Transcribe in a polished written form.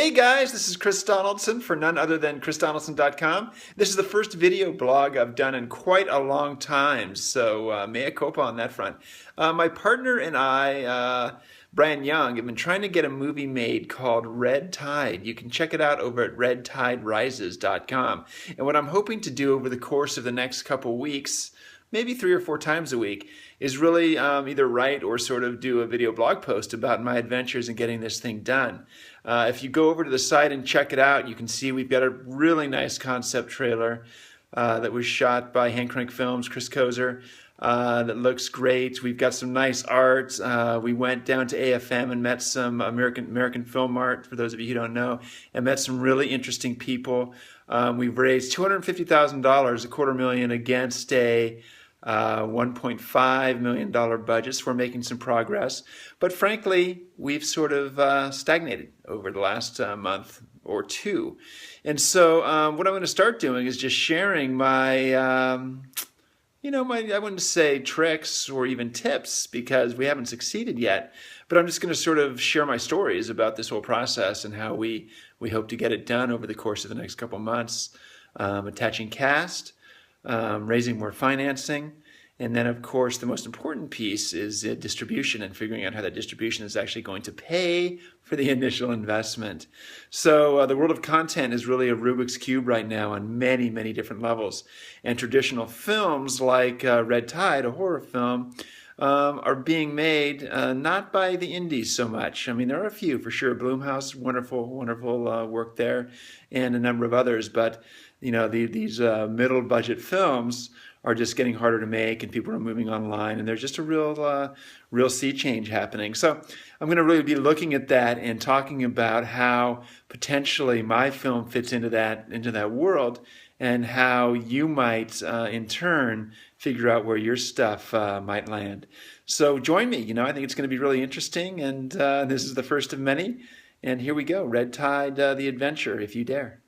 Hey guys, this is Chris Donaldson for none other than chrisdonaldson.com. This is the first video blog I've done in quite a long time, so mea culpa on that front. My partner and I, Brian Young, have been trying to get a movie made called Red Tide. You can check it out over at redtiderises.com. And what I'm hoping to do over the course of the next couple weeks, maybe 3 or 4 times a week, is really either write or sort of do a video blog post about my adventures in getting this thing done. If you go over to the site and check it out, you can see we've got a really nice concept trailer that was shot by Hand Crank Films, Chris Kozer, that looks great. We've got some nice art. We went down to AFM and met some American Film Art, for those of you who don't know, and met some really interesting people. We've raised $250,000, $250,000 against a $1.5 million budget, so we're making some progress. But frankly, we've sort of stagnated over the last month or two. And so what I'm going to start doing is just sharing my, I wouldn't say tricks or even tips because we haven't succeeded yet, but I'm just going to sort of share my stories about this whole process and how we hope to get it done over the course of the next couple months, attaching cast, raising more financing, and then of course the most important piece is distribution and figuring out how that distribution is actually going to pay for the initial investment. So the world of content is really a Rubik's Cube right now on many, many different levels. And traditional films like Red Tide, a horror film, are being made not by the indies so much. I mean, there are a few for sure. Blumhouse, wonderful, wonderful work there, and a number of others. But these middle budget films are just getting harder to make, and people are moving online, and there's just a real sea change happening. So I'm going to really be looking at that and talking about how potentially my film fits into that world, and how you might in turn figure out where your stuff might land. So join me. I think it's going to be really interesting, and this is the first of many. And here we go, Red Tide, the adventure, if you dare.